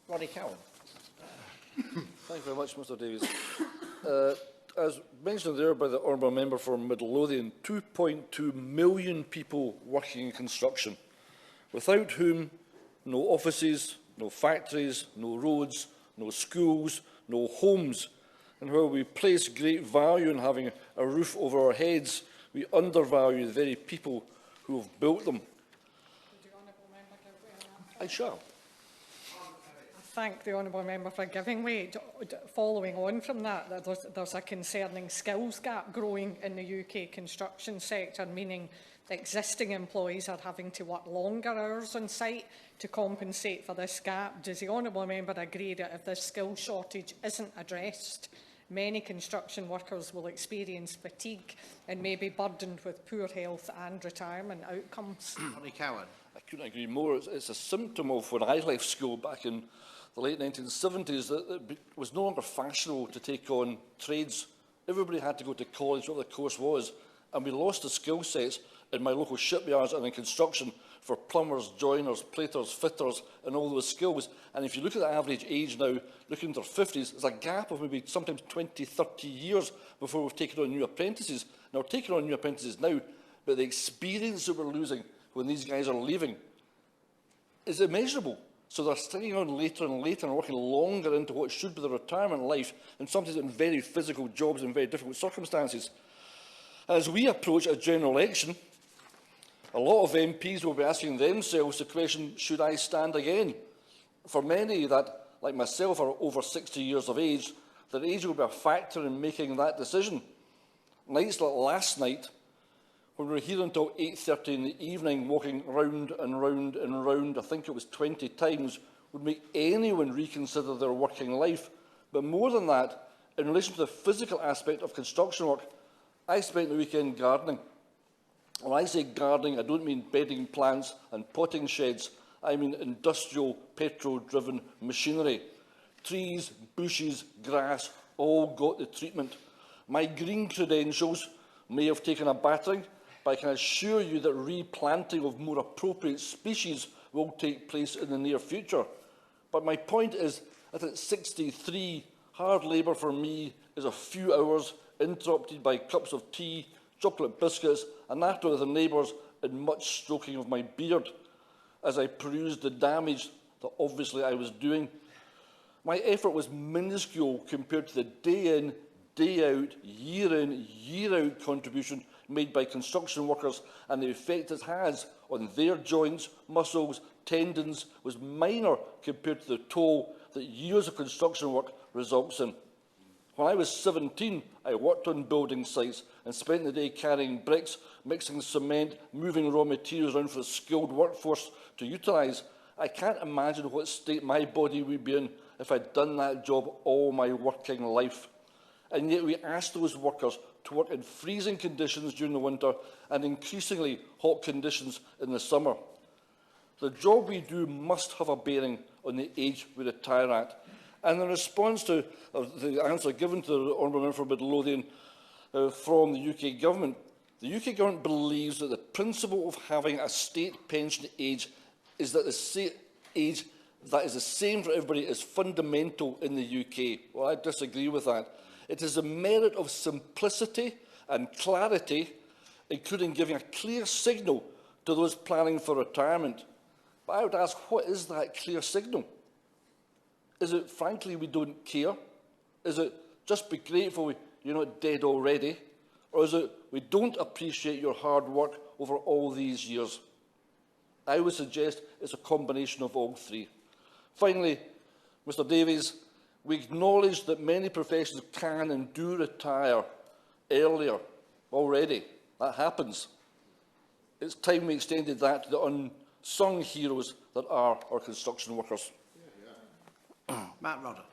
Roddy Cowan. Thank you very much, Mr Davies. As mentioned there by the honourable member for Midlothian, 2.2 million people working in construction, without whom no offices, no factories, no roads, no schools, no homes, and where we place great value in having a roof over our heads, we undervalue the very people who have built them. I shall. I thank the honourable member for giving way. Following on from that, there's a concerning skills gap growing in the UK construction sector, meaning that existing employees are having to work longer hours on site to compensate for this gap. Does the honourable member agree that if this skill shortage isn't addressed, many construction workers will experience fatigue and may be burdened with poor health and retirement outcomes? Roddy Cowan. I couldn't agree more. It's a symptom of when I left school back in the late 1970s that it was no longer fashionable to take on trades. Everybody had to go to college, what the course was, and we lost the skill sets in my local shipyards and in construction for plumbers, joiners, platers, fitters, and all those skills. And if you look at the average age now, looking into their 50s, there's a gap of maybe sometimes 20, 30 years before we've taken on new apprentices. Now, we're taking on new apprentices now, but the experience that we're losing when these guys are leaving is immeasurable. So they're staying on later and later and working longer into what should be their retirement life, and sometimes in very physical jobs in very difficult circumstances. And as we approach a general election, a lot of MPs will be asking themselves the question, should I stand again? For many that, like myself, are over 60 years of age, their age will be a factor in making that decision. Nights like last night, when we were here until 8:30 in the evening, walking round and round and round, I think it was 20 times, would make anyone reconsider their working life. But more than that, in relation to the physical aspect of construction work, I spent the weekend gardening. When I say gardening, I don't mean bedding plants and potting sheds. I mean industrial, petrol-driven machinery. Trees, bushes, grass, all got the treatment. My green credentials may have taken a battering, but I can assure you that replanting of more appropriate species will take place in the near future. But my point is that at 63, hard labour for me is a few hours interrupted by cups of tea, chocolate biscuits, and after with the neighbours and much stroking of my beard as I perused the damage that obviously I was doing. My effort was minuscule compared to the day in, in, year out contribution made by construction workers, and the effect it has on their joints, muscles, tendons was minor compared to the toll that years of construction work results in. When I was 17, I worked on building sites and spent the day carrying bricks, mixing cement, moving raw materials around for a skilled workforce to utilise. I can't imagine what state my body would be in if I'd done that job all my working life. And yet we ask those workers to work in freezing conditions during the winter and increasingly hot conditions in the summer. The job we do must have a bearing on the age we retire at. And in response to the answer given to the honourable member for Midlothian from the UK Government, the UK Government believes that the principle of having a state pension age is that the age that is the same for everybody is fundamental in the UK. Well, I disagree with that. It is a merit of simplicity and clarity, including giving a clear signal to those planning for retirement. But I would ask, what is that clear signal? Is it, frankly, we don't care? Is it just be grateful you're not dead already? Or is it we don't appreciate your hard work over all these years? I would suggest it's a combination of all three. Finally, Mr Davies, we acknowledge that many professions can and do retire earlier already. That happens. It's time we extended that to the unsung heroes that are our construction workers. Matt Rodder.